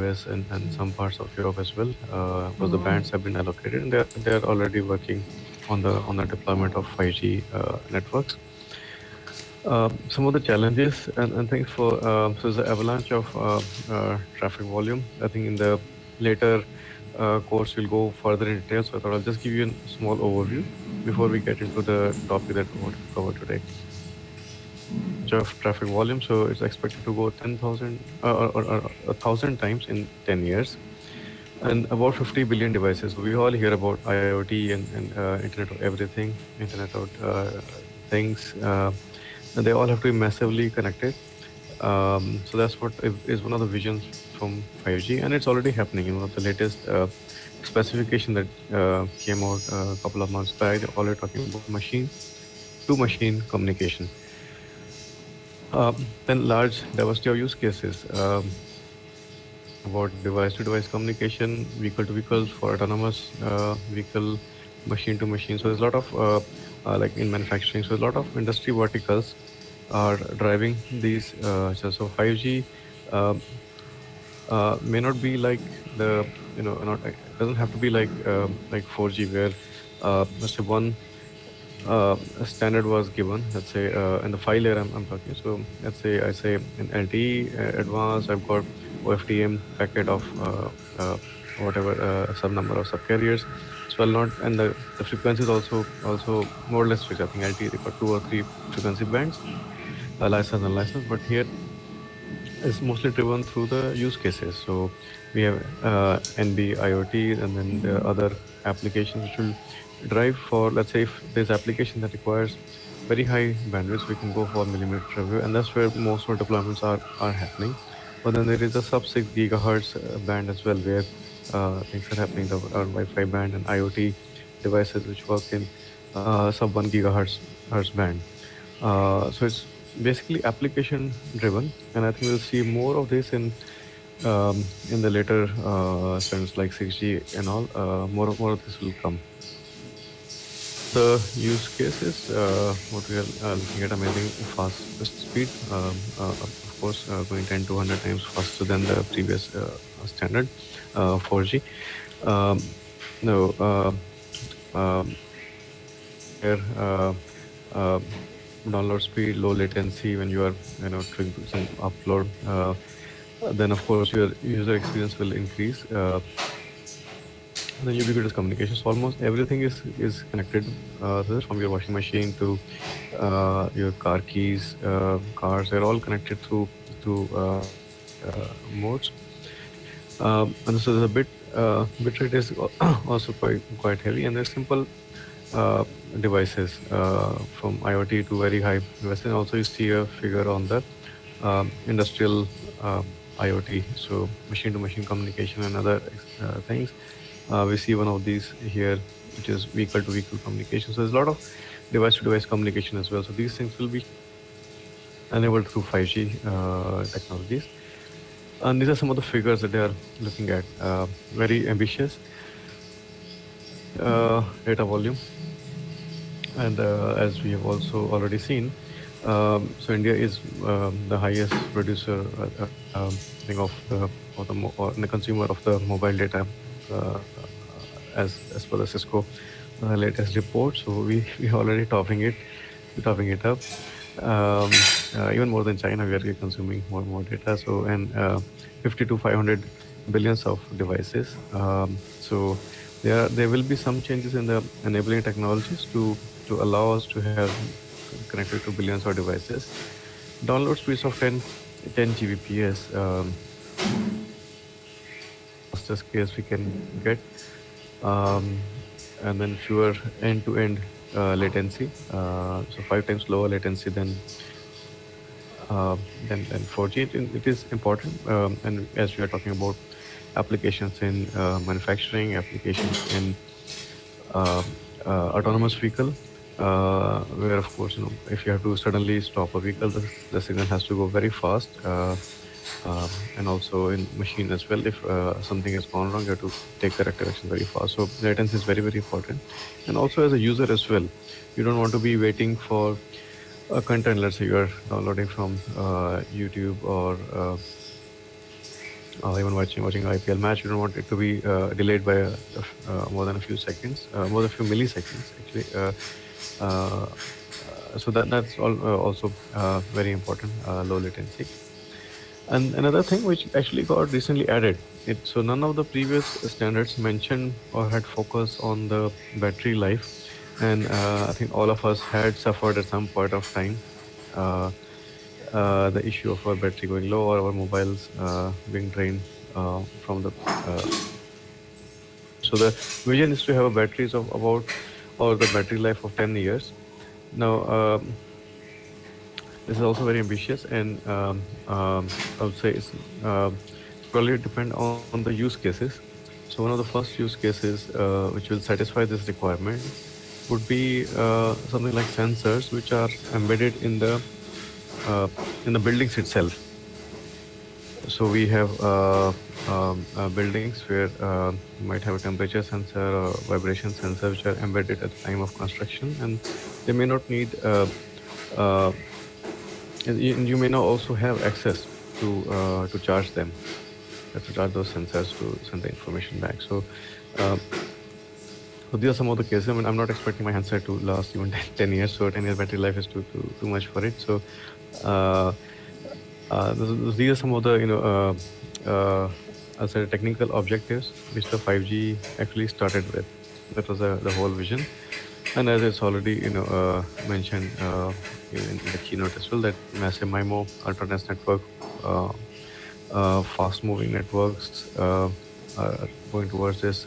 US and some parts of Europe as well, because the bands have been allocated and they're already working on the deployment of 5G networks. Some of the challenges and things for so there's an avalanche of traffic volume. I think in the later course we'll go further in detail. So I thought I'll just give you a small overview before we get into the topic that we want to cover today. Of traffic volume, so it's expected to go 10,000 or 1,000 times in 10 years, and about 50 billion devices. We all hear about IoT and Internet of Everything, Internet of things, and they all have to be massively connected. So that's what is one of the visions from 5G, and it's already happening. One of the latest specification that came out a couple of months back, they're already talking about machine to machine communication. Then large diversity of use cases, about device to device communication, vehicle to vehicle for autonomous vehicle, machine to machine. So there's a lot of like in manufacturing. So a lot of industry verticals are driving these. So 5G uh, may not be like the not it doesn't have to be like 4G where let's say one a standard was given, let's say, in the file layer I'm talking. So let's say I say in LTE advanced, I've got OFDM packet of whatever some number of subcarriers. So I'll not, and the frequency is also more or less fixed. I think LTE they got 2 or 3 frequency bands, licensed and licensed, but here is mostly driven through the use cases. So we have NB IoT and then the other applications which will drive for, let's say, if there's application that requires very high bandwidth, we can go for millimeter wave, and that's where most of the deployments are happening. But then there is a sub 6 gigahertz band as well, where things are happening, the Wi-Fi band and IoT devices which work in sub 1 gigahertz band. So it's basically application driven, and I think we'll see more of this in the later sense like 6G and all. More of this will come. The use cases, what we are looking at, amazing fast speed, of course, going 10 to 100 times faster than the previous standard 4G. Um, no, um, here, uh, download speed, low latency when you are doing some upload. Then of course your user experience will increase. Then ubiquitous communication. So almost everything is connected, from your washing machine to your car keys, cars. They're all connected through modes. And so there's a bit rate is also quite heavy, and there's simple uh, devices from IoT to very high devices. And also you see a figure on the industrial IoT, so machine to machine communication and other things. We see one of these here, which is vehicle to vehicle communication. So there's a lot of device to device communication as well. So these things will be enabled through 5G technologies. And these are some of the figures that they are looking at. Very ambitious data volume. And as we have also already seen, so India is the highest producer, I think, or the consumer of the mobile data, uh, as per the Cisco latest report. So we already topping it up. Um, Even more than China, we are consuming more data. So and 50 to 500 billions of devices. So there will be some changes in the enabling technologies to allow us to have connected to billions of devices. Download speeds of 10 Gbps, fastest case we can get, um, and then fewer end-to-end latency, so 5 times lower latency than 4G. It is important, and as we are talking about applications in manufacturing, applications in uh, autonomous vehicle, where of course if you have to suddenly stop a vehicle, the signal has to go very fast, and also in machine as well. If something has gone wrong, you have to take corrective action very fast. So latency is very important, and also as a user as well, you don't want to be waiting for a content. Let's say you are downloading from YouTube or even watching IPL match, you don't want it to be delayed by more than a few seconds, more than a few milliseconds actually. So that's also very important, low latency. And another thing which actually got recently added, so none of the previous standards mentioned or had focus on the battery life, and I think all of us had suffered at some point of time. Uh, the issue of our battery going low or our mobiles being drained from the so the vision is to have a batteries of about or the battery life of 10 years. Now this is also very ambitious, and I would say it's probably depend on the use cases. So one of the first use cases which will satisfy this requirement would be something like sensors which are embedded uh, in the buildings itself. So we have buildings where you might have a temperature sensor or vibration sensor which are embedded at the time of construction, and they may not need uh, and you may not also have access to charge them, to charge those sensors to send the information back. Uh, so these are some of the cases. I mean, I'm not expecting my handset to last even 10 years. So 10 years battery life is too much for it. So uh, these are some of the I'll say technical objectives which the 5G actually started with. That was the whole vision. And as it's already mentioned in the keynote as well, that massive MIMO, ultra dense network, uh, fast moving networks are going towards this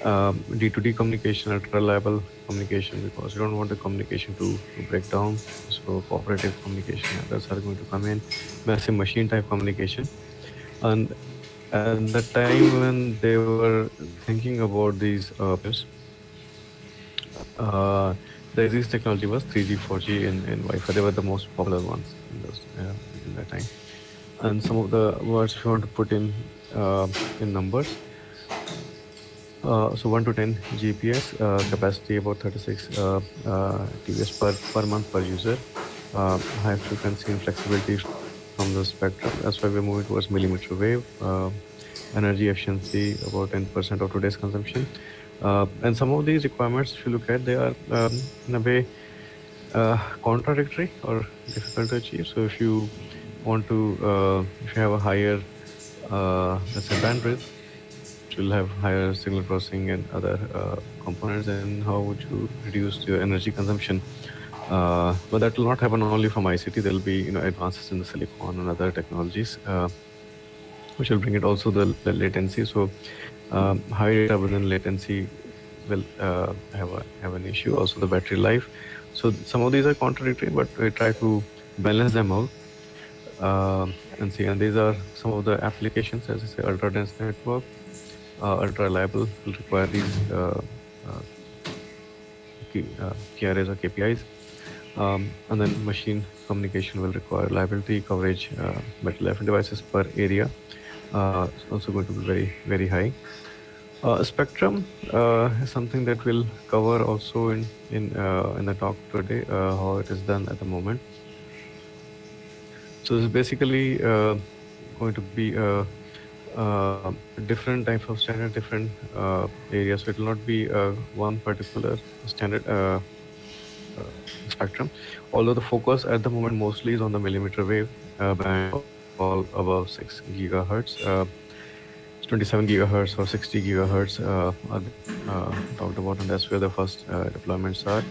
D2D communication, ultra reliable communication, because you don't want the communication to break down. So cooperative communication methods are going to come in, massive machine type communication. And at the time when they were thinking about these uh, the existing technology was 3G, 4G, and Wi-Fi. They were the most popular ones in that time. And some of the words if you want to put in numbers, so 1 to 10 GPS, capacity about 36 TVS per month per user, high frequency and flexibility from the spectrum. That's why we're moving towards millimeter wave, energy efficiency about 10% of today's consumption. And some of these requirements, if you look at, they are in a way contradictory or difficult to achieve. So if you want to, if you have a higher, let's say, bandwidth, which will have higher signal processing and other components, then how would you reduce your energy consumption? But that will not happen only from ICT. There will be advances in the silicon and other technologies, which will bring it also the latency. So high data within latency will have an issue. Also the battery life. So some of these are contradictory, but we try to balance them out and see. And these are some of the applications, as I say, ultra dense network, ultra reliable will require these key arrays or KPIs. And then machine communication will require reliability, coverage, battery life in devices per area. It's also going to be very, very high. Spectrum is something that we'll cover also in the talk today, how it is done at the moment. So it's basically going to be different types of standard, different areas. So it will not be one particular standard spectrum, although the focus at the moment mostly is on the millimeter wave band, all above 6 gigahertz. 27 gigahertz or 60 gigahertz are talked about, and that's where the first deployments are.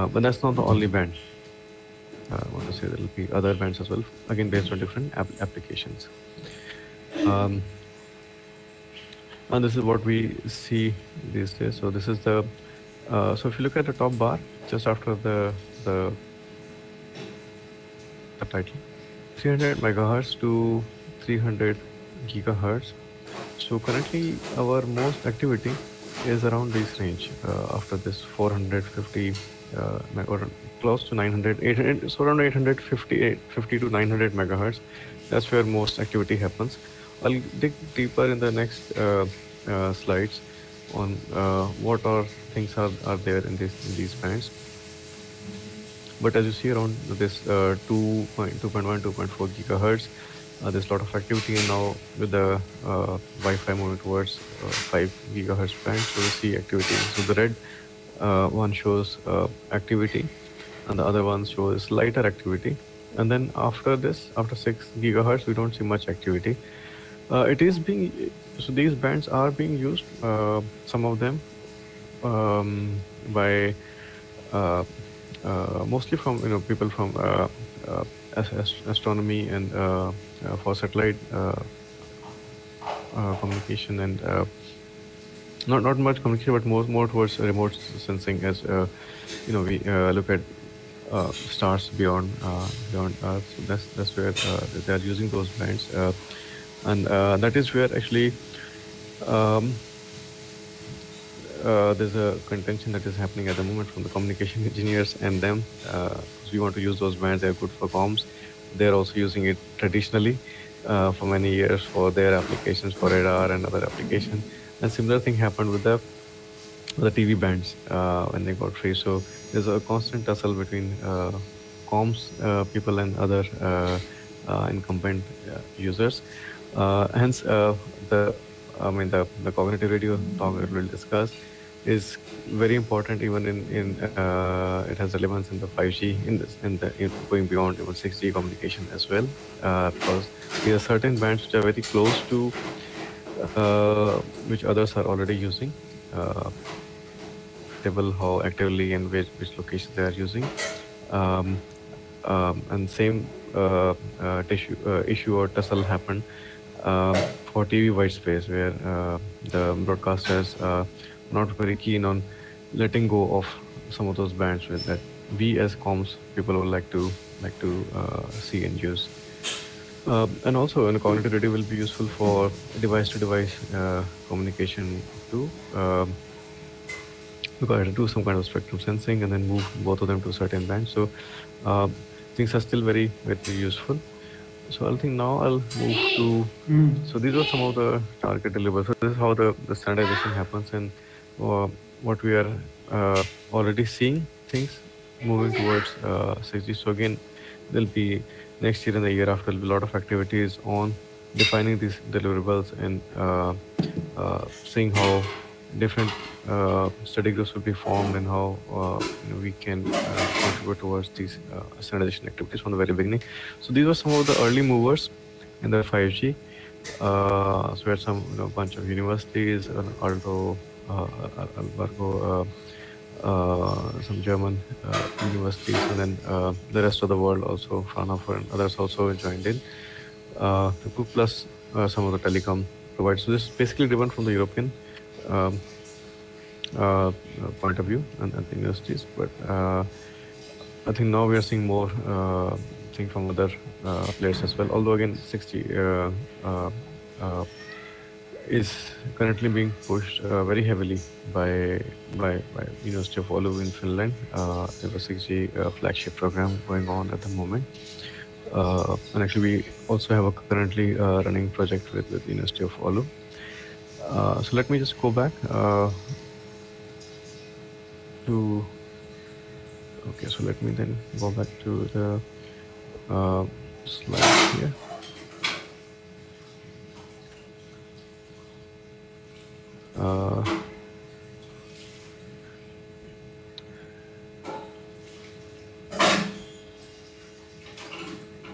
But that's not the only band. I want to say there will be other bands as well, again based on different applications. And this is what we see these days. So this is the so if you look at the top bar just after the title, 300 megahertz to 300 gigahertz. So currently our most activity is around this range after this 450 or close to 900, 800, so around 850 50 to 900 megahertz. That's where most activity happens. I'll dig deeper in the next slides on what are things are there in these bands. But as you see around this 2.1, 2.4 gigahertz, There's a lot of activity now with the Wi-Fi moving towards 5 gigahertz band. So we see activity. So the red one shows activity, and the other one shows lighter activity. And then after this, after 6 gigahertz, we don't see much activity. It is being so these bands are being used. Some of them by uh, mostly from people from astronomy and for satellite communication and not much communication, but more towards remote sensing. As we look at stars beyond Earth. So that's where they are using those bands, and that is where actually um, there's a contention that is happening at the moment from the communication engineers and them. 'Cause we want to use those bands; they're good for comms. They're also using it traditionally for many years for their applications for radar and other application. And similar thing happened with the TV bands when they got free. So there's a constant tussle between comms people and other incumbent users. Hence, the I mean the cognitive radio talk that we'll discuss is very important. Even it has relevance in the 5G in going beyond even 6G communication as well, because there are certain bands which are very close to which others are already using. Uh, Table how actively and which locations they are using. Um, and same issue or tussle happened for TV white space, where the broadcasters are not very keen on letting go of some of those bands with that we as comms people would like to see and use. And also, cognitive radio will be useful for device-to-device communication too. Because I had to do some kind of spectrum sensing and then move both of them to a certain band. So things are still very, very useful. So I think now I'll move to. So these are some of the target deliverables. So this is how the standardization happens, and uh, what we are already seeing things moving towards 6G. So again, there'll be next year and the year after there'll be a lot of activities on defining these deliverables and seeing how different study groups will be formed and how we can contribute towards these standardization activities from the very beginning. So these were some of the early movers in the 5G. So we had some bunch of universities, Albergo, some German universities, and then the rest of the world also, Fraunhofer and others also joined in. The Cook plus some of the telecom providers. So this is basically driven from the European um, point of view and the universities, but I think now we are seeing more thing from other players as well. Although again, 60 uh, is currently being pushed very heavily by University of Oulu in Finland. There was 6G flagship program going on at the moment. And actually, we also have a currently running project with University of Oulu. So let me just go back to. Okay, so let me then go back to the slide here.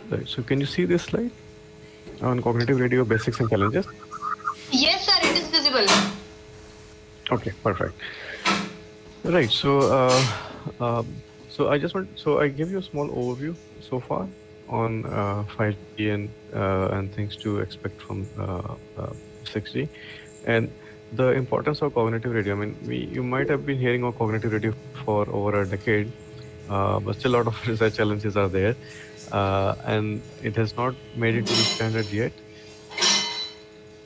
Right, so can you see this slide on cognitive radio basics and challenges? Yes, sir, it is visible. Okay, perfect. Right, so I gave you a small overview so far on 5G and things to expect from 6G, and the importance of cognitive radio. I mean, you might have been hearing of cognitive radio for over a decade, but still a lot of research challenges are there, and it has not made it to the standard yet.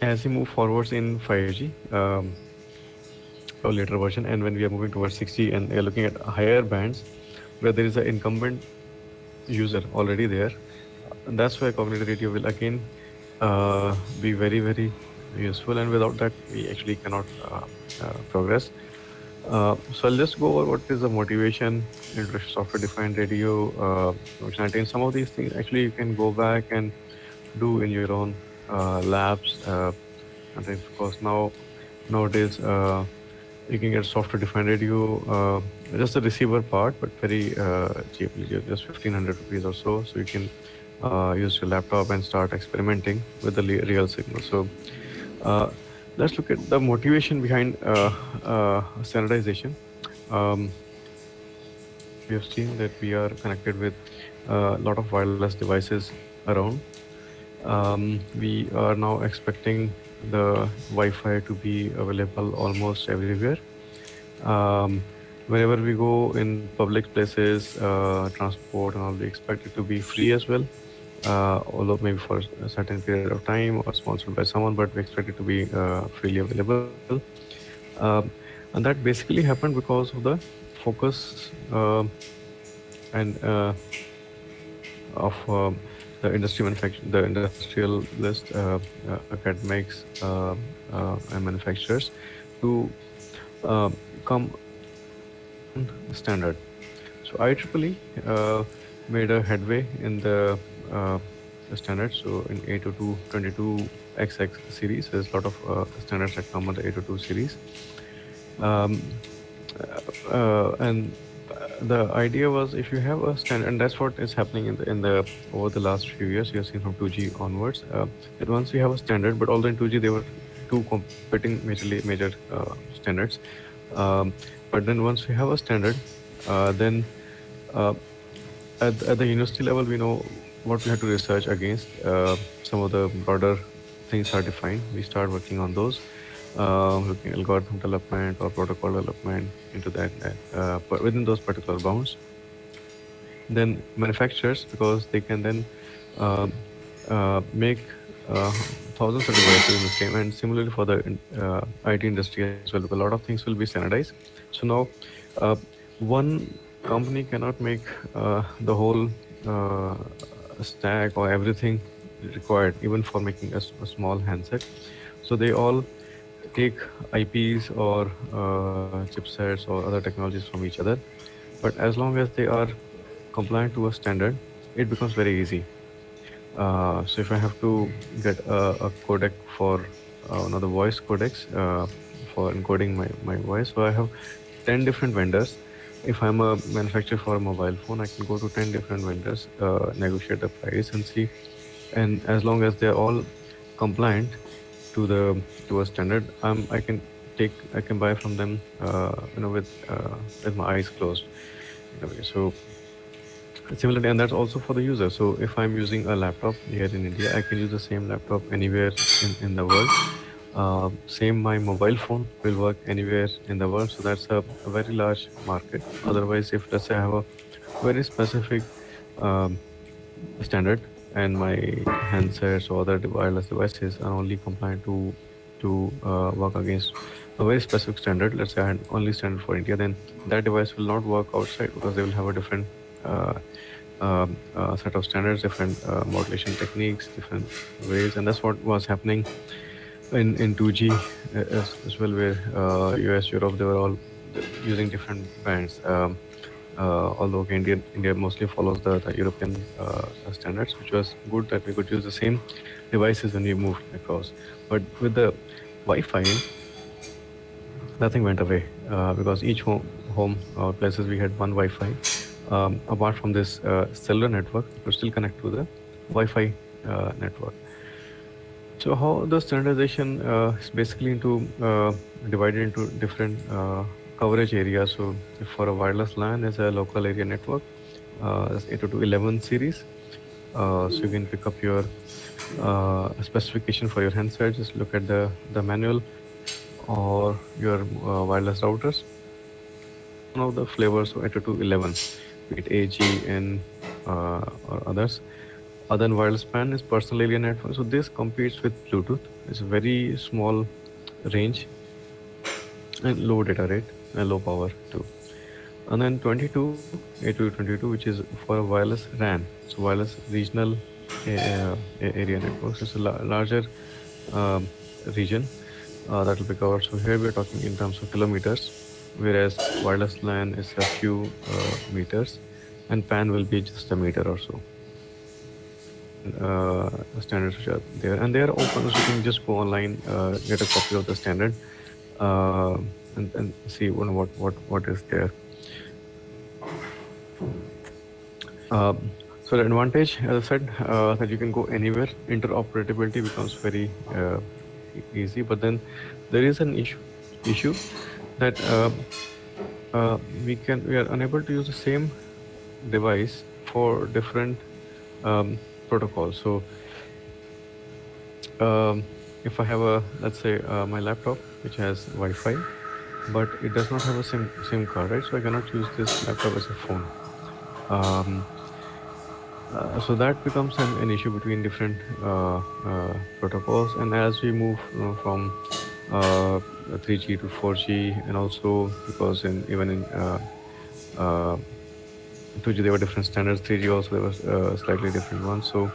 As we move forwards in 5G, or later version, and when we are moving towards 6G and we are looking at higher bands where there is an incumbent user already there, and that's where cognitive radio will again be very, very useful, and without that we actually cannot progress. So I'll just go over what is the motivation, introduction software defined radio, functionality, and some of these things. Actually, you can go back and do in your own labs. And of course, nowadays you can get software defined radio, just the receiver part, but very cheaply, just 1500 rupees or so. So you can use your laptop and start experimenting with the real signal. So uh, let's look at the motivation behind standardization. Um, we have seen that we are connected with a lot of wireless devices around. We are now expecting the Wi-Fi to be available almost everywhere. Um, Wherever we go in public places, transport and all, we expect it to be free as well. Although maybe for a certain period of time or sponsored by someone, but we expect it to be freely available. Um, and that basically happened because of the focus and of the industry manufacturing, the industrialist academics and manufacturers to uh, come standard. So IEEE made a headway in the standard. So in 802.22xx series, there's a lot of standards that come on the 802 series. Um, and the idea was if you have a standard, and that's what is happening in the over the last few years. You have seen from 2G onwards that once you have a standard, but although in 2G they were two competing major standards, um, but then once we have a standard, then uh, at the university level we know what we have to research against. Some of the broader things are defined. We start working on those, looking at algorithm development or protocol development into that, but within those particular bounds. Then manufacturers, because they can then uh, make thousands of devices in the same, and similarly for the IT industry as well, because a lot of things will be standardized. So now uh, one company cannot make the whole uh, stack or everything required, even for making a small handset. So they all take IPs or chipsets or other technologies from each other. But as long as they are compliant to a standard, it becomes very easy. So if I have to get a codec for another voice codecs for encoding my voice, so I have 10 different vendors. If I'm a manufacturer for a mobile phone, I can go to 10 different vendors, negotiate the price and see. And as long as they're all compliant to a standard, I can buy from them, with my eyes closed in a way. So similarly, and that's also for the user. So if I'm using a laptop here in India, I can use the same laptop anywhere in the world. Same, my mobile phone will work anywhere in the world. So that's a very large market. Otherwise, if let's say I have a very specific um, standard and my handsets or other wireless devices are only compliant to work against a very specific standard, let's say I had only standard for India, then that device will not work outside because they will have a different uh, set of standards, different modulation techniques, different ways, and that's what was happening in 2G as well, where US, Europe, they were all using different bands. Although okay, India mostly follows the European standards, which was good that we could use the same devices when we moved across. But with the Wi-Fi, nothing went away because each home or places we had one Wi-Fi. Apart from this cellular network, you could still connect to the Wi-Fi network. So how the standardization is basically into divided into different coverage areas. So if for a wireless LAN is a local area network, that's 802.11 series. So you can pick up your specification for your handset. Just look at the manual or your wireless routers. One of the flavors of 802.11, be it AG, N, or others. Other than wireless PAN is personal area network. So this competes with Bluetooth. It's a very small range and low data rate and low power too. And then 22, A222, which is for a wireless RAN, so wireless regional area networks. It's a larger um, region that will be covered. So here we are talking in terms of kilometers, whereas wireless LAN is a few meters, and PAN will be just a meter or so. standards which are there, and they are open, so you can just go online, get a copy of the standard, uh, and see what is there. Um, so the advantage, as I said, that you can go anywhere. Interoperability becomes very easy, but then there is an issue that we are unable to use the same device for different protocols. So if I have a, let's say, my laptop which has Wi-Fi, but it does not have a SIM card, right? So I cannot use this laptop as a phone. Um, so that becomes an issue between different protocols. And as we move from 3G to 4G, and also because even in uh, 2G there were different standards, 3G also there was slightly different ones. So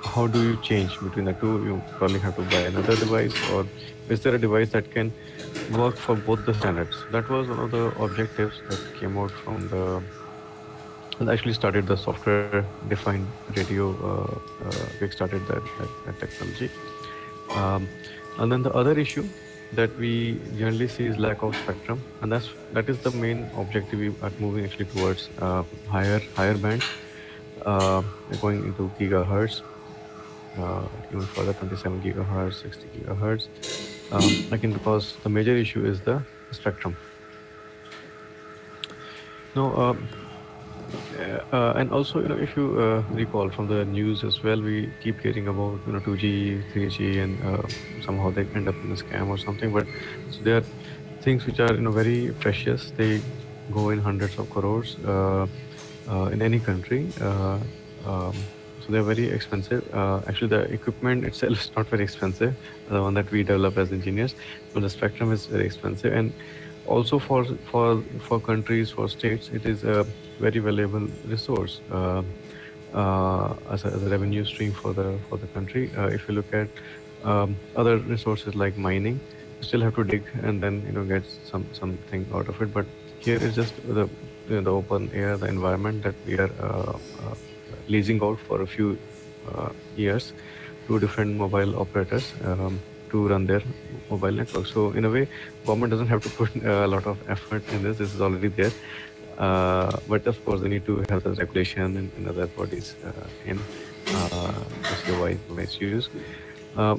how do you change between the two? You probably have to buy another device, or is there a device that can work for both the standards? That was one of the objectives that came out from the, and actually started the software defined radio. We started that technology. Um, and then the other issue that we generally see is lack of spectrum, and that is the main objective. We are moving actually towards higher bands, uh, going into gigahertz, even further 27 gigahertz, 60 gigahertz. Again, because the major issue is the spectrum. Now, and also, if you recall from the news as well, we keep hearing about 2G, 3G, and somehow they end up in a scam or something. But so there are things which are very precious. They go in hundreds of crores in any country. So they're very expensive. Actually, the equipment itself is not very expensive, the one that we develop as engineers, but the spectrum is very expensive. And also for countries, for states, it is a very valuable resource as a revenue stream for the country. If you look at other resources like mining, you still have to dig and then get something out of it. But here is just the open air, the environment that we are leasing out for a few years to different mobile operators to run their mobile network. So in a way, government doesn't have to put a lot of effort in this. This is already there. But of course, they need to have the regulation and other bodies in to see why it's used.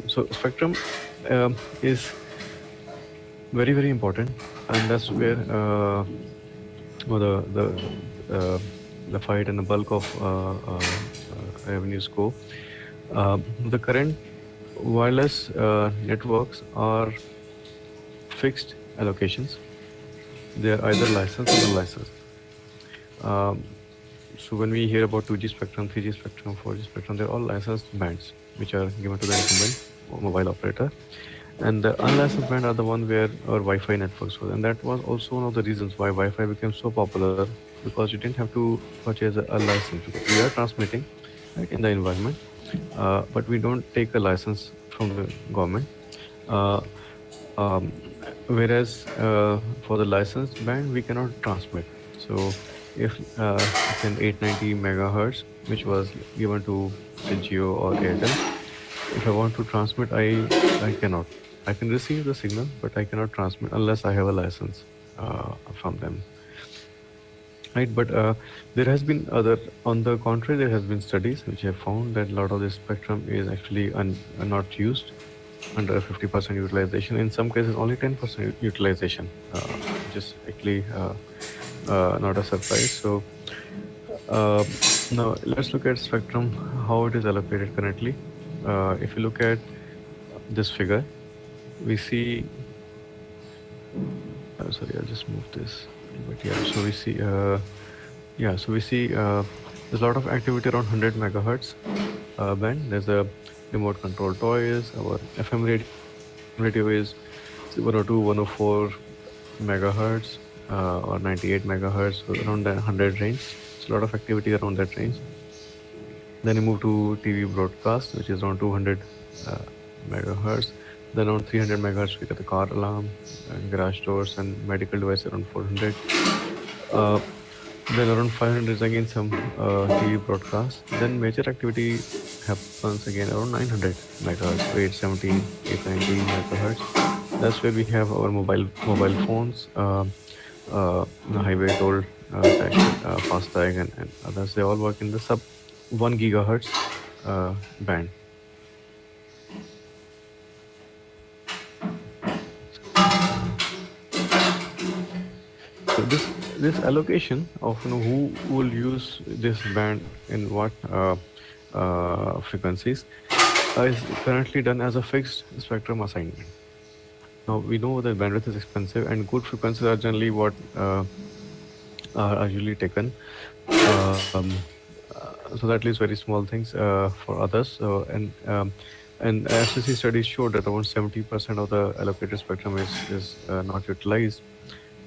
So spectrum is very important, and that's where the fight and the bulk of revenues go. The current wireless networks are fixed allocations. They are either licensed or unlicensed. So when we hear about 2G spectrum, 3G spectrum, 4G spectrum, they're all licensed bands which are given to the incumbent mobile operator. And the unlicensed band are the one where our Wi-Fi networks were. And that was also one of the reasons why Wi-Fi became so popular, because you didn't have to purchase a license. Because we are transmitting right, in the environment, but we don't take a license from the government. Uh, um, Whereas for the licensed band, we cannot transmit. So if it's an 890 megahertz, which was given to say, Jio or Airtel, if I want to transmit, I cannot. I can receive the signal, but I cannot transmit unless I have a license from them. Right, but there has been on the contrary, there has been studies which have found that a lot of this spectrum is actually not used, under 50% utilization. In some cases, only 10% utilization, which is actually not a surprise. So now let's look at spectrum, how it is allocated currently. If you look at this figure, we see. Sorry, I'll just move this. But yeah, so we see. So we see there's a lot of activity around 100 megahertz band. There's a remote control toys. Our FM radio is 102, 104 megahertz or 98 megahertz, so around the 100 range. So a lot of activity around that range. Then you move to TV broadcast, which is around 200 megahertz. Then around 300 megahertz, we get the car alarm, and garage doors, and medical device around 400. Then around 500 is again some TV broadcast. Then major activity happens again around 900 megahertz, so 870, 890 megahertz. That's where we have our mobile phones, highway toll tag, FASTag, and others. They all work in the sub 1 gigahertz band. So this allocation of who will use this band in what frequencies is currently done as a fixed spectrum assignment. Now we know that bandwidth is expensive, and good frequencies are generally what are usually taken. Um, so that leaves very small things for others. And FCC studies showed that around 70% of the allocated spectrum is not utilized,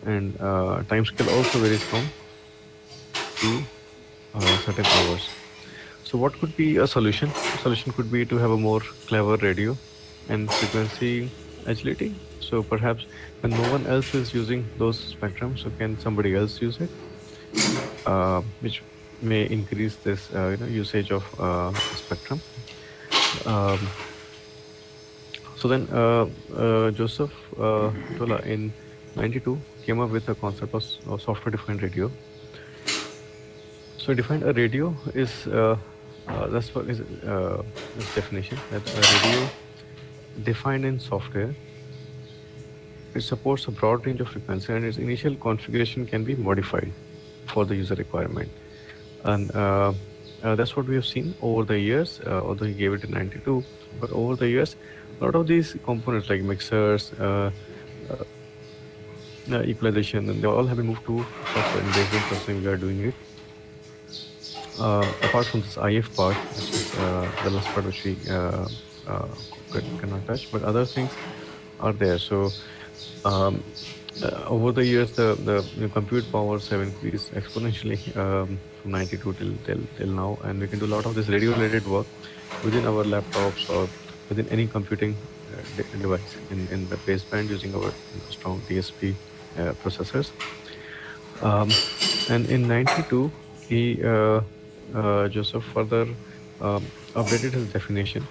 and time scale also varies from to certain hours. So what could be a solution? A solution could be to have a more clever radio and frequency agility. So perhaps when no one else is using those spectrums, so can somebody else use it, which may increase this usage of spectrum. Um, so then Joseph Tola in 92 came up with a concept of software-defined radio. So defined a radio is that's what is its definition, that a radio defined in software. It supports a broad range of frequency, and its initial configuration can be modified for the user requirement. And that's what we have seen over the years, although he gave it in 92. But over the years, a lot of these components like mixers, equalization, and they all have been moved to software, and based on processing, we are doing it. Apart from this IF part, which is the last part which we cannot touch, but other things are there. So over the years, the compute powers have increased exponentially from 92 till now, and we can do a lot of this radio-related work within our laptops or within any computing device in the baseband using our strong DSP processors. And in 92, he Joseph further updated his definition.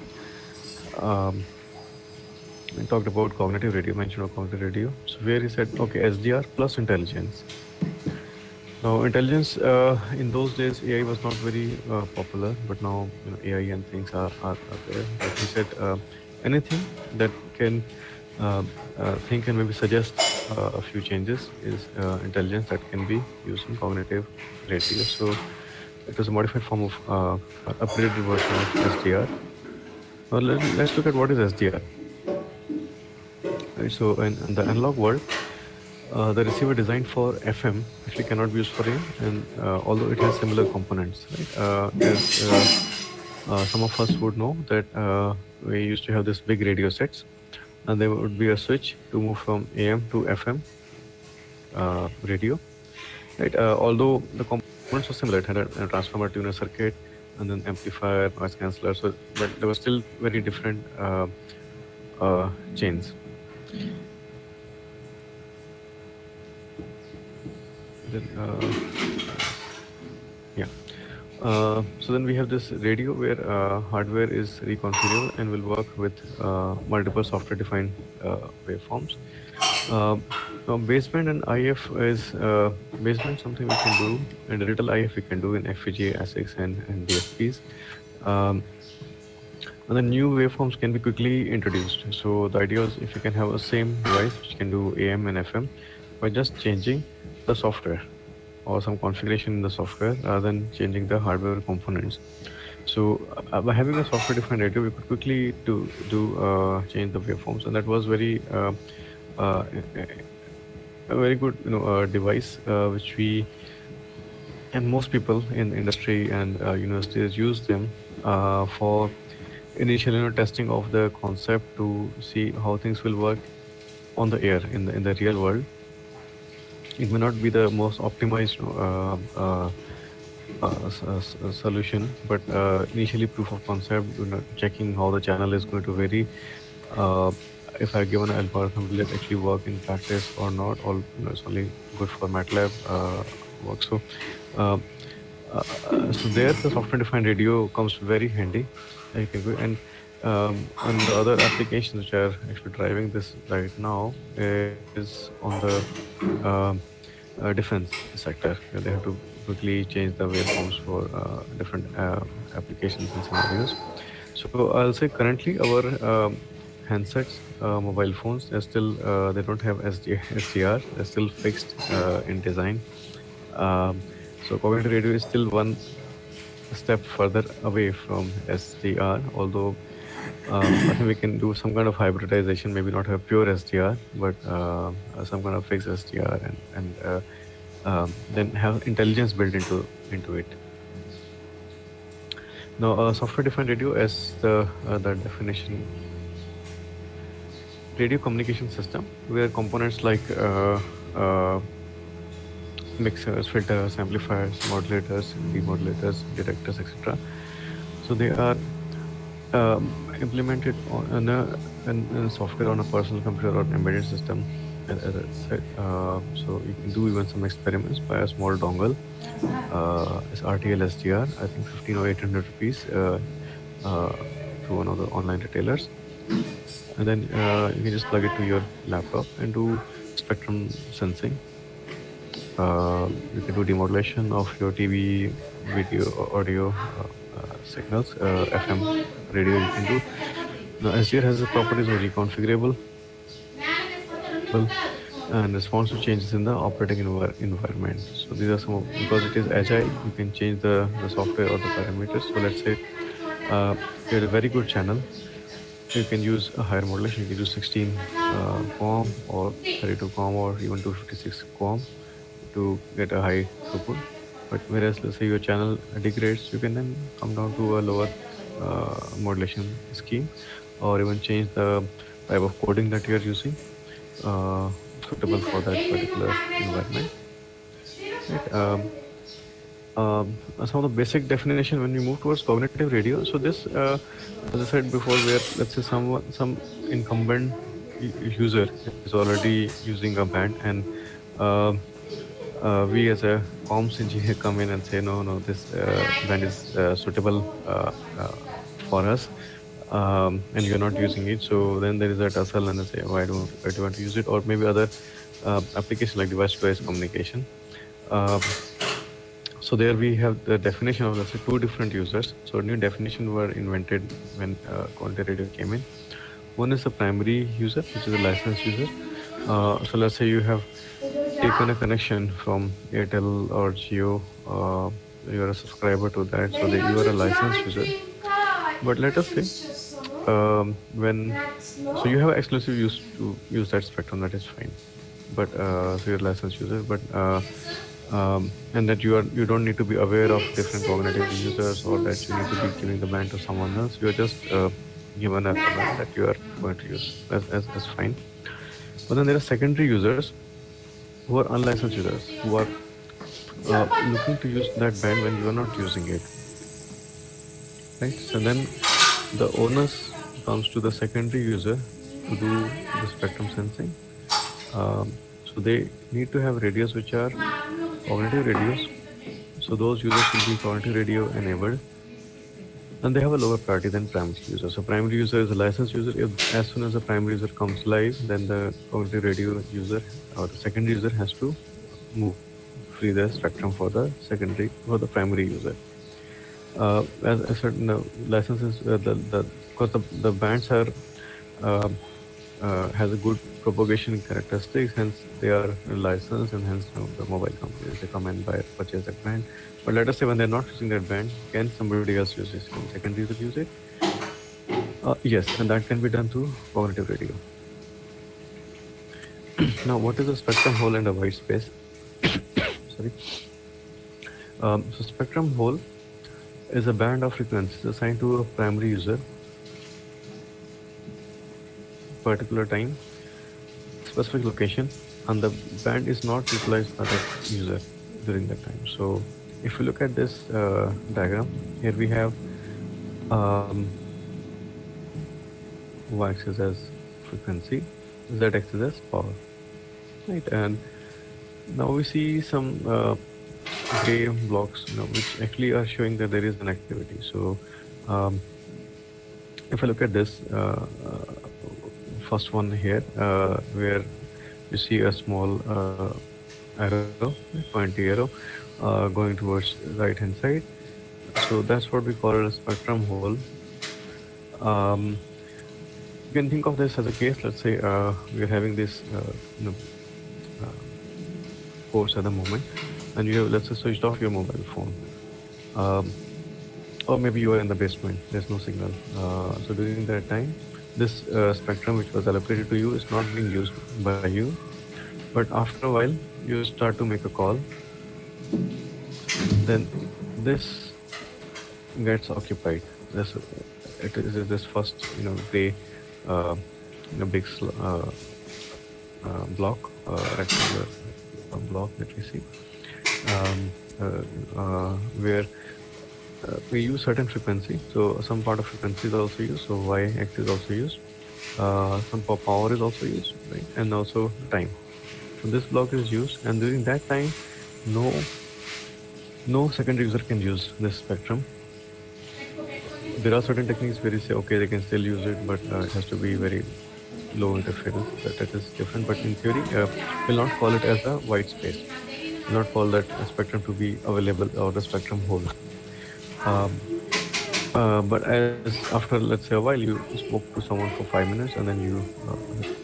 And talked about cognitive radio, mentioned of cognitive radio. So where he said, okay, SDR plus intelligence. Now, intelligence in those days, AI was not very popular, but now AI and things are there. But he said anything that can think and maybe suggest a few changes is intelligence that can be used in cognitive radio. So it was a modified form of upgraded version of SDR. Now let's look at what is SDR. Right, so in the analog world, the receiver designed for FM actually cannot be used for AM, and although it has similar components, right? As some of us would know that we used to have this big radio sets, and there would be a switch to move from AM to FM radio, right? Although the components were similar, it had a transformer, tuner circuit, and then amplifier, noise canceller. So, but there were still very different chains. Then, yeah. So then we have this radio where hardware is reconfigurable and will work with multiple software-defined waveforms. Now baseband and IF is baseband something we can do, and digital IF we can do in FPGA, ASICs, and DSPs. And then new waveforms can be quickly introduced. So the idea is if you can have a same device which can do AM and FM by just changing the software or some configuration in the software rather than changing the hardware components. So by having a software-defined radio, we could quickly change the waveforms, and that was a very good device which we and most people in industry and universities use them for initial testing of the concept to see how things will work on the air in the real world. It may not be the most optimized solution, but initially proof of concept, checking how the channel is going to vary. If I given an algorithm, will it actually work in practice or not? Or it's only good for MATLAB work. So So there, the software-defined radio comes very handy. You can go and on the other applications which are actually driving this right now is on the um defense sector, where they have to quickly change the waveforms for different applications and scenarios. So I'll say currently our handsets, mobile phones, are still they don't have SDR. They're still fixed in design. Um, so cognitive radio is still one step further away from SDR, although I think we can do some kind of hybridization, maybe not have pure SDR, but some kind of fixed SDR, and then have intelligence built into it. Now, software-defined radio, as the definition, radio communication system, where components like mixers, filters, amplifiers, modulators, demodulators, detectors, etc. So they are implemented in software on a personal computer or embedded system. As I said, so you can do even some experiments by a small dongle. It's RTL SDR, I think 15 or 800 rupees uh, through one of the online retailers. And then you can just plug it to your laptop and do spectrum sensing. You can do demodulation of your TV, video, audio signals, FM, radio. You can do. Now, SDR has the properties of reconfigurable and response to changes in the operating environment. So these are some of, because it is agile, you can change the software or the parameters. So let's say you have a very good channel. You can use a higher modulation. You can use 16 QAM or 32 QAM or even 256 QAM to get a high throughput. But whereas let's say your channel degrades, you can then come down to a lower modulation scheme, or even change the type of coding that you are using suitable for that particular environment. Right? Some of the basic definition when we move towards cognitive radio. So this, as I said before, where let's say some incumbent user is already using a band, and we as a comms engineer come in and say, no, this band is suitable for us, and you're not using it. So then there is a tussle, and they say, why do you want to use it? Or maybe other applications like device-to-device communication. So there we have the definition of, let's say, two different users. So new definition were invented when cognitive radio came in. One is a primary user, which is a licensed user. So let's say you have taken a connection from Airtel or Jio. You are a subscriber to that, so that you are a licensed user. But let us say so you have exclusive use to use that spectrum, that is fine. But so you're a licensed user, but and that you don't need to be aware of different cognitive users, or that you need to be giving the band to someone else. You are just given a band that you are going to use. That's fine. But then there are secondary users who are unlicensed users, who are looking to use that band when you are not using it. Right. So then the onus comes to the secondary user to do the spectrum sensing. So they need to have radios which are cognitive radios. So those users will be cognitive radio enabled, and they have a lower priority than primary user. So primary user is a licensed user. If as soon as the primary user comes live, then the cognitive radio user or the secondary user has to move free the spectrum for the primary user. As I said, no, licenses because the bands are has a good propagation characteristics, hence they are licensed, and hence the mobile companies, they come and purchase that band. But let us say when they're not using that band, can somebody else use it? Can secondary user use it? Yes, and that can be done through cognitive radio. Now, what is a spectrum hole and a white space? Sorry. So spectrum hole is a band of frequencies assigned to a primary user, particular time, specific location, and the band is not utilized by the user during that time. So if you look at this diagram, here we have y-axis as frequency, z-axis as power, right? And now we see some gray blocks, which actually are showing that there is an activity. So um, if I look at this first one here, where you see a small arrow, pointy arrow, going towards right hand side. So that's what we call a spectrum hole. Um, you can think of this as a case. Let's say we are having this uh, course at the moment, and you have, let's say, switched off your mobile phone. Um, or maybe you are in the basement, there's no signal. So during that time, this spectrum which was allocated to you is not being used by you. But after a while, you start to make a call, then this gets occupied. This it is this first gray uh, big block, rectangular block that we see, um, where we use certain frequency. So some part of frequency is also used. So y-axis is also used. Some power is also used, right? And also time. So this block is used, and during that time, no secondary user can use this spectrum. There are certain techniques where you say, okay, they can still use it, but it has to be very low interference. That is different. But in theory, we'll not call it as a white space. We'll not call that spectrum to be available or the spectrum whole. Um, but as after, let's say, a while, you spoke to someone for 5 minutes and then you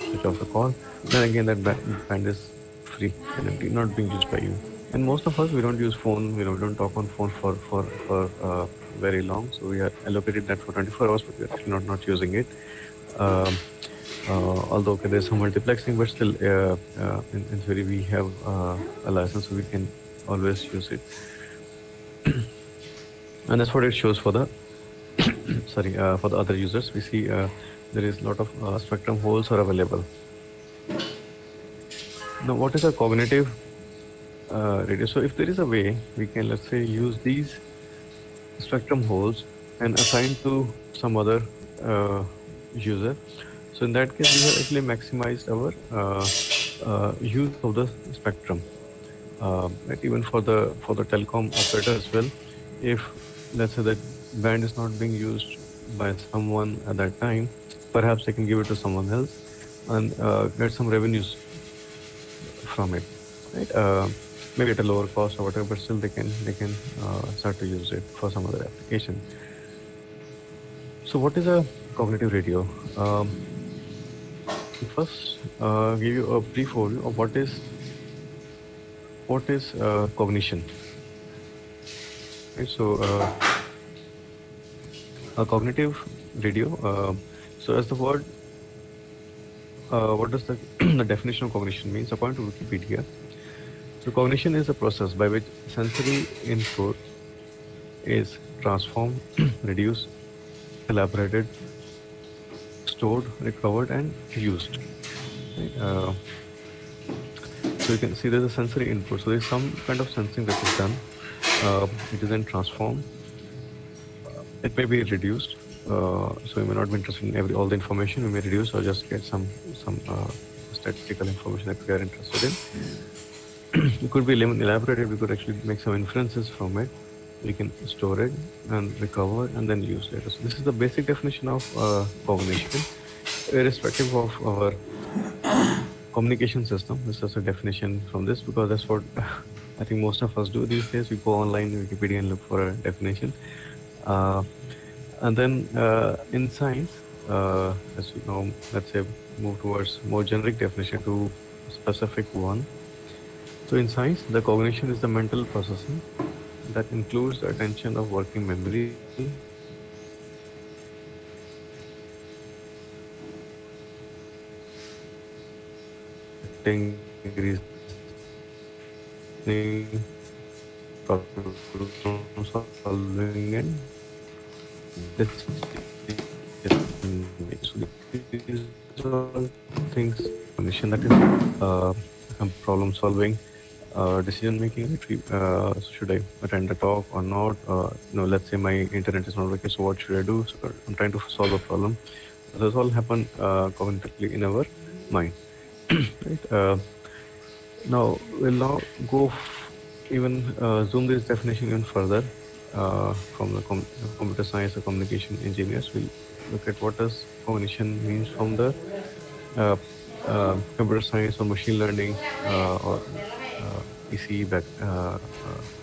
switch off the call, then again that band is free and empty, not being used by you. And most of us, we don't use phone, we don't talk on phone for very long. So we are allocated that for 24 hours, but we're actually not using it. Um, although okay, there's some multiplexing, but still, in theory, we have a license, so we can always use it. And that's what it shows for the sorry, for the other users. We see there is a lot of spectrum holes are available. Now, what is a cognitive radio? So if there is a way, we can, let's say, use these spectrum holes and assign to some other user. So in that case, we have actually maximized our use of the spectrum. Right? Even for the telecom operator as well, if let's say that band is not being used by someone at that time, perhaps they can give it to someone else and get some revenues from it, right? Maybe at a lower cost or whatever, but still they can start to use it for some other application. So what is a cognitive radio? First, give you a brief overview of what is cognition. Right, so a cognitive radio. So as the word, what does the, the definition of cognition means? According to Wikipedia, so cognition is a process by which sensory input is transformed, reduced, elaborated, stored, recovered, and used. Right? So you can see there's a sensory input. So there's some kind of sensing that is done. It is then transformed. It may be reduced. So you may not be interested in all the information. We may reduce or just get some statistical information that we are interested in. It could be elaborated. We could actually make some inferences from it. We can store it and recover and then use later. So this is the basic definition of cognition, irrespective of our communication system. This is a definition from this because that's what I think most of us do these days. We go online, Wikipedia, and look for a definition. And then in science, as you know, let's say move towards more generic definition to specific one. So in science, the cognition is the mental processing that includes the attention of working memory, reasoning, problem solving, and so these are things cognition, that is problem solving, decision making. Should I attend the talk or not? Let's say my internet is not working, so what should I do? So I'm trying to solve a problem. Those all happen cognitively in our mind. Right? Now we'll now go even zoom this definition even further from the computer science or communication engineers, we'll look at what does cognition means from the uh, computer science or machine learning or ECE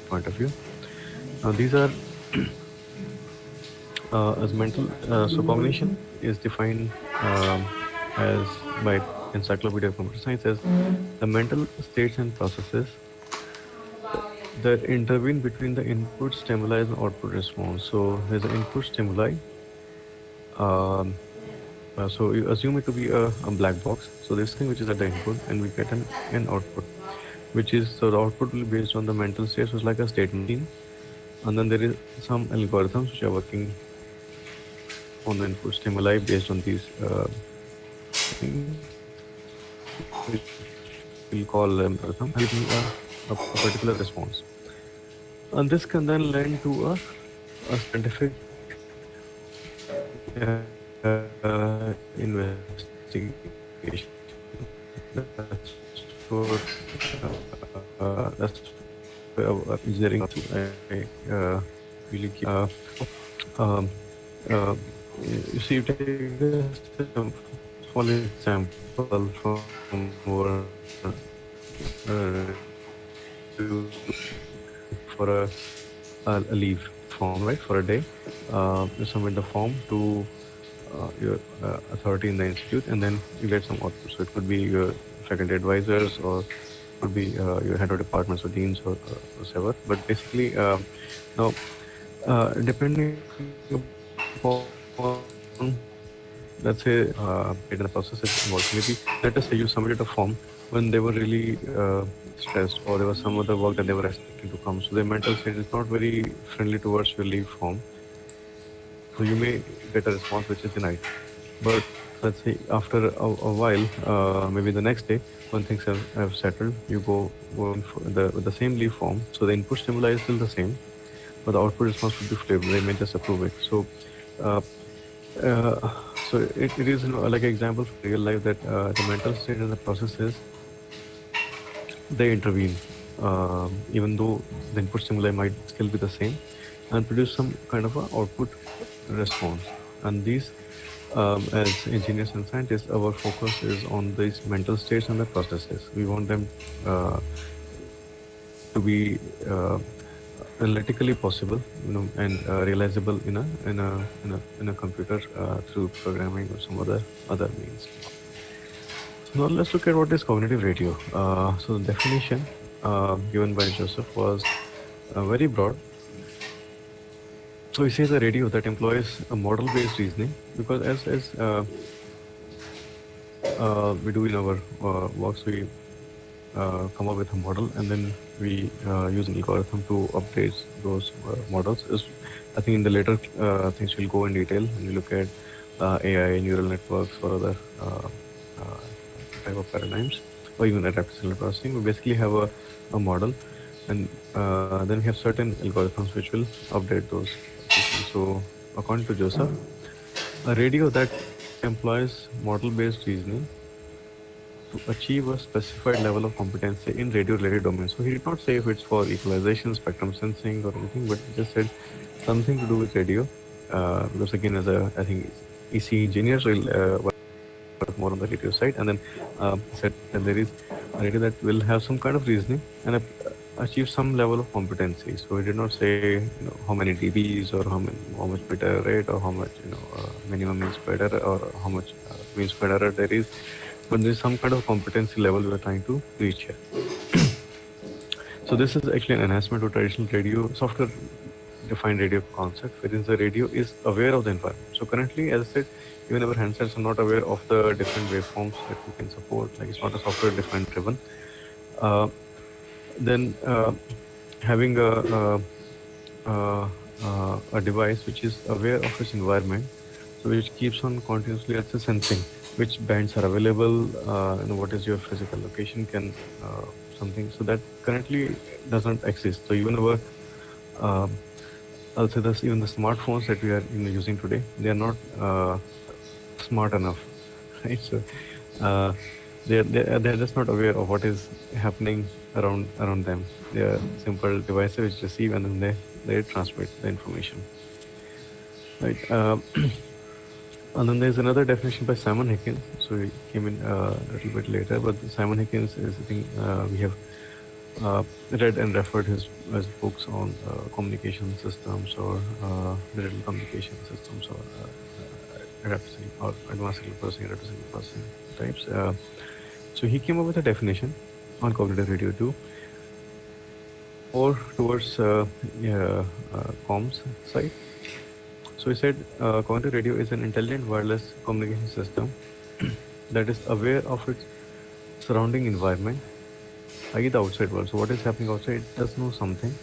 point of view. Now these are as mental. So cognition is defined as by Encyclopedia of Computer Science as the mental states and processes that intervene between the input stimuli and output response. So there's an input stimuli. Um, so you assume it to be a black box. So this thing which is at the input, and we get an output, which is so the output will be based on the mental states, so it's like a state machine. And then there is some algorithms which are working on the input stimuli based on these things, which we'll call algorithm, give me a particular response. And this can then lend to a scientific investigation. That's where engineering really keep. Um, uh, you see, you take a small example from our for a leave form, right? For a day, you submit the form to your authority in the institute, and then you get some output. So it could be your faculty advisors, or could be your head of departments or deans or whatever. But basically, now depending upon, let's say, in the process is involved. Maybe let us say you submitted a form when they were really stressed, or there was some other work that they were expecting to come. So their mental state is not very friendly towards your leave form. So you may get a response which is denied. But let's say after a while, maybe the next day, when things have settled, you go in for with the same leave form. So the input stimuli is still the same, but the output response would be flipped. They may just approve it. Uh, uh, so it is, like an example from real life that the mental state and the processes, they intervene, even though the input stimuli might still be the same, and produce some kind of a output response. And these, as engineers and scientists, our focus is on these mental states and the processes. We want them to be analytically possible, and realizable in a computer through programming or some other means. Now let's look at what is cognitive radio. So the definition given by Joseph was very broad. So he says a radio that employs a model-based reasoning, because as we do in our works, we come up with a model, and then we use an algorithm to update those models. I think in the later things we'll go in detail and we look at AI, neural networks, or other uh, type of paradigms, or even adaptive signal processing. We basically have a model, and then we have certain algorithms which will update those systems. So according to Joseph, a radio that employs model-based reasoning to achieve a specified level of competency in radio-related domains. So he did not say if it's for equalization, spectrum sensing, or anything, but he just said something to do with radio. Because again, I think EC engineers will work more on the radio side, and then said that there is a radio that will have some kind of reasoning and achieve some level of competency. So he did not say how many dBs, or how much bit error rate, or how much minimum mean squared error, or how much mean squared error there is, but there is some kind of competency level we are trying to reach here. So this is actually an enhancement to traditional radio software defined radio concept, wherein the radio is aware of the environment. So currently, as I said, even our handsets are not aware of the different waveforms that we can support. Like, it's not a software defined driven. Then having a device which is aware of its environment, so which keeps on continuously at the sensing which bands are available, what is your physical location, can something. So that currently does not exist. So even our also even the smartphones that we are using today, they are not smart enough, right? So they're just not aware of what is happening around them. They are simple devices which receive and then they transmit the information. Right. And then there's another definition by Simon Higgins. So he came in a little bit later, but Simon Higgins is, I think, we have read and referred his books on communication systems or digital communication systems or adaptive or advanced signal processing, adaptive signal processing types. So he came up with a definition on cognitive radio too, or towards yeah, comms side. So he said cognitive radio is an intelligent wireless communication system that is aware of its surrounding environment, i.e. the outside world. So what is happening outside, it does know something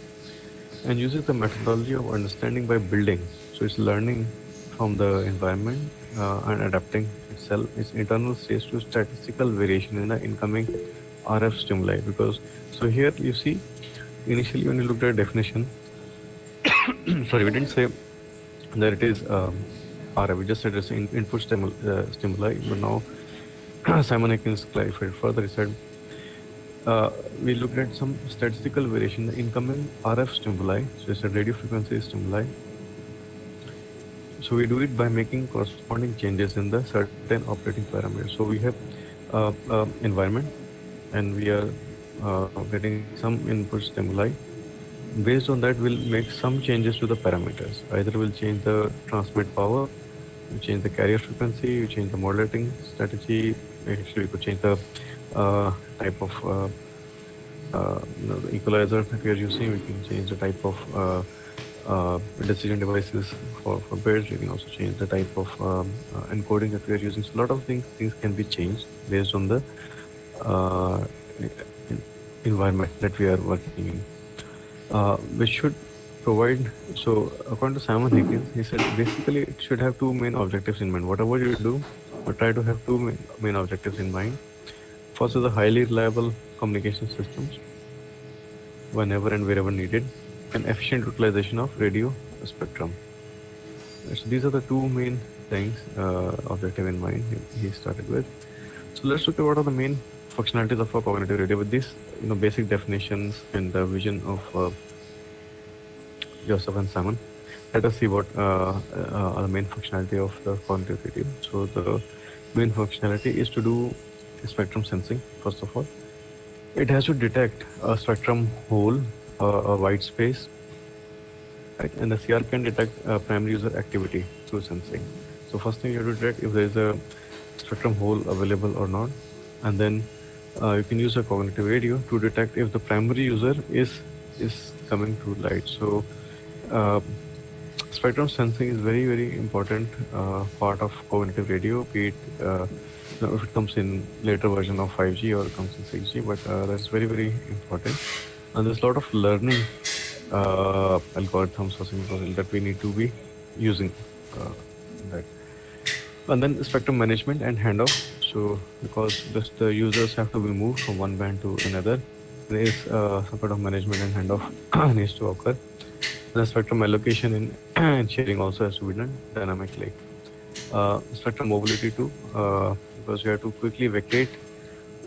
and uses the methodology of understanding by building. So it's learning from the environment and adapting its internal states to statistical variation in the incoming RF stimuli. Because so here you see, initially when you looked at definition, sorry, we didn't say that it is RF. We just said it's input stimuli. But now Simon Higgins clarified further. He said we looked at some statistical variation, the incoming RF stimuli. So it's a radio frequency stimuli. So we do it by making corresponding changes in the certain operating parameters. So we have environment, and we are getting some input stimuli. Based on that, we'll make some changes to the parameters. Either we'll change the transmit power, we change the carrier frequency, we change the modulating strategy. Actually, we could change the type of the equalizer that we are using. We can change the type of decision devices for bits. We can also change the type of encoding that we are using. So a lot of things can be changed based on the uh, environment that we are working in. Which should provide. So according to Simon Higgins, he said basically it should have two main objectives in mind. Whatever you do, but try to have two main objectives in mind. First is the highly reliable communication systems whenever and wherever needed, and efficient utilization of radio spectrum. So these are the two main things objective in mind he started with. So let's look at what are the main functionalities of a cognitive radio with these basic definitions and the vision of Joseph and Simon. Let us see what are the main functionality of the cognitive radio. So the main functionality is to do spectrum sensing. First of all, it has to detect a spectrum hole, a white space, right? And the CR can detect primary user activity through sensing. So first thing you have to detect if there is a spectrum hole available or not, and then you can use a cognitive radio to detect if the primary user is coming through light. So spectrum sensing is very important part of cognitive radio, be it if it comes in later version of 5G or it comes in 6G, but that's very important. And there's a lot of learning algorithms or signals that we need to be using that. And then spectrum management and handoff. So because the users have to be moved from one band to another, there is some kind of management and handoff needs to occur. The spectrum allocation and sharing also has to be done dynamically. Spectrum mobility too, because you have to quickly vacate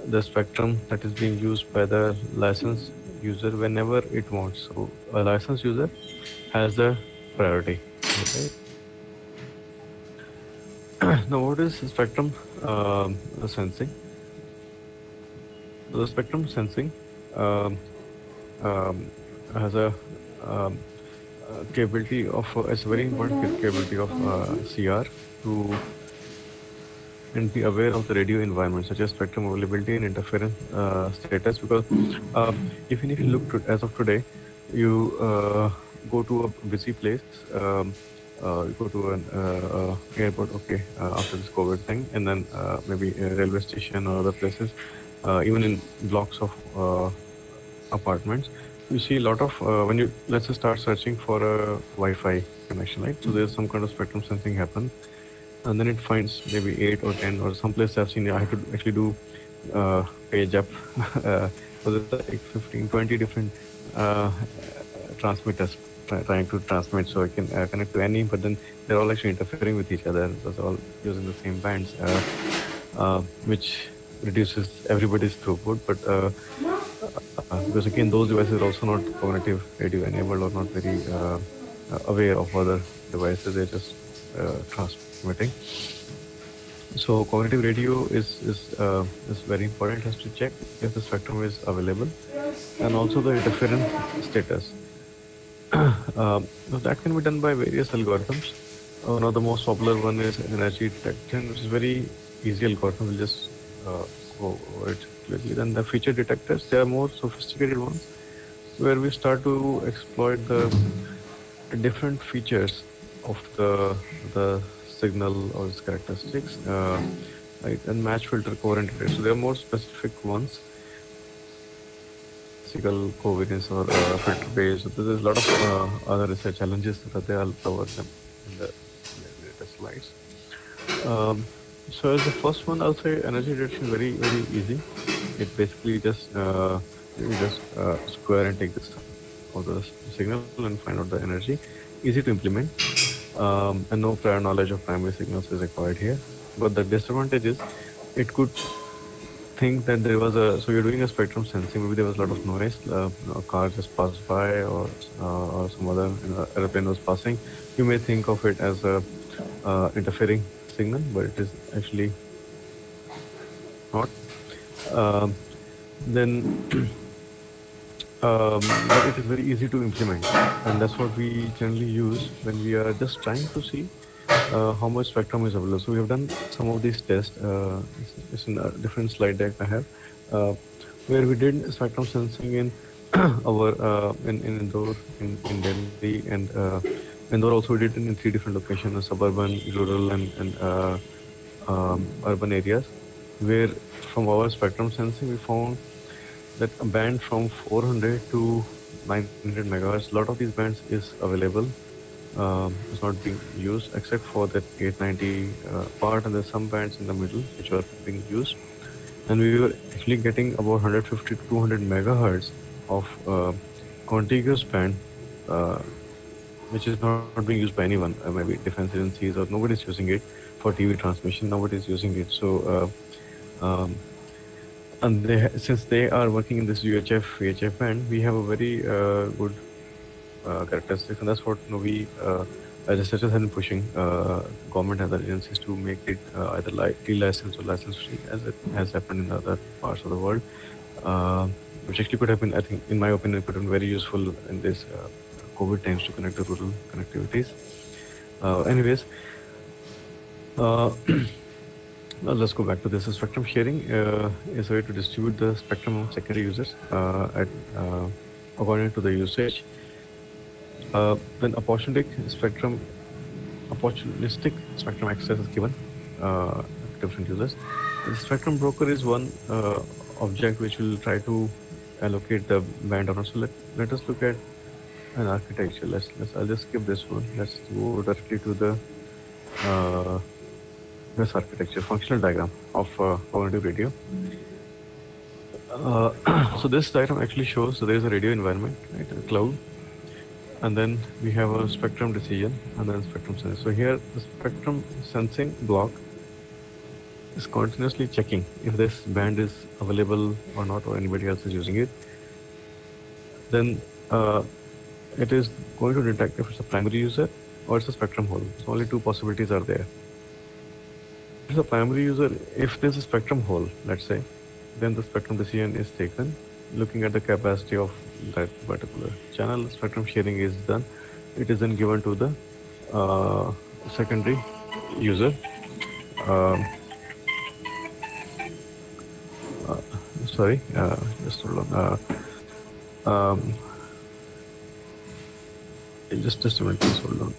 the spectrum that is being used by the licensed user whenever it wants. So a licensed user has the priority. Okay. Now, what is spectrum sensing? So the spectrum sensing has a capability of it's a very important capability of CR to and be aware of the radio environment, such as spectrum availability and interference status. Because even if you look as of today, you go to a busy place, you go to an airport, okay, after this COVID thing, and then maybe a railway station or other places, even in blocks of apartments, you see a lot of when you let's say start searching for a Wi-Fi connection, right? So there's some kind of spectrum sensing happen, and then it finds maybe 8 or 10 or some place I've seen I have to actually do page up so there's like 15, 20 different transmitters trying to transmit, so I can connect to any, but then they're all actually interfering with each other. They're all using the same bands, which reduces everybody's throughput, but because again, those devices are also not cognitive radio enabled or not very aware of other devices. They're just transmitting. So cognitive radio is very important. It has to check if the spectrum is available and also the interference status. Now that can be done by various algorithms. One of the most popular one is energy detection, which is very easy algorithm. We'll just go over it quickly. Then the feature detectors, they are more sophisticated ones, where we start to exploit the different features of the signal or its characteristics, right? And match filter core-integrated. So there are more specific ones, physical covariance or filter based. So there's a lot of other research challenges that they all cover them in the later slides. So as the first one, I'll say energy detection very easy. It basically just you just square and take the sum of the signal and find out the energy. Easy to implement, and no prior knowledge of primary signals is required here. But the disadvantage is it could think that there was a, so you're doing a spectrum sensing, maybe there was a lot of noise, a car just passed by, or some other airplane was passing. You may think of it as a interfering signal, but it is actually not. Um, then but it is very easy to implement, and that's what we generally use when we are just trying to see how much spectrum is available. So we have done some of these tests. It's in a different slide deck I have, uh, where we did spectrum sensing in our in Indore, in Delhi, and Indore also we did it in three different locations: suburban, rural, and urban areas, where from our spectrum sensing we found that a band from 400 to 900 megahertz, a lot of these bands is available. It's not being used except for that 890 part, and there's some bands in the middle which are being used. And we were actually getting about 150 to 200 megahertz of contiguous band, uh, which is not being used by anyone. Maybe defense agencies or nobody's using it for TV transmission. Nobody's using it. So and since they are working in this UHF VHF band, we have a very good characteristics, and that's what we as researchers have been pushing government and other agencies to make it either license or license free, as it has happened in other parts of the world, which actually could have been, I think, in my opinion, could have been very useful in this COVID times to connect the rural connectivities. Anyways. Uh, Now let's go back to this. So spectrum sharing is a way to distribute the spectrum among secondary users according to the usage. Then opportunistic spectrum access is given to different users. The spectrum broker is one object which will try to allocate the band or not. So let us look at an architecture. I'll just skip this one. Let's go directly to the this architecture functional diagram of cognitive radio. So this diagram actually shows, so there is a radio environment, right, a cloud, and then we have a spectrum decision and then spectrum sensing. So here the spectrum sensing block is continuously checking if this band is available or not, or anybody else is using it. Then it is going to detect if it's a primary user or it's a spectrum hole. So only two possibilities are there. If it's a primary user, if there's a spectrum hole, let's say, then the spectrum decision is taken looking at the capacity of that particular channel. Spectrum sharing is done. It is then given to the secondary user. Um, Sorry, just hold on. Just a minute, please hold on.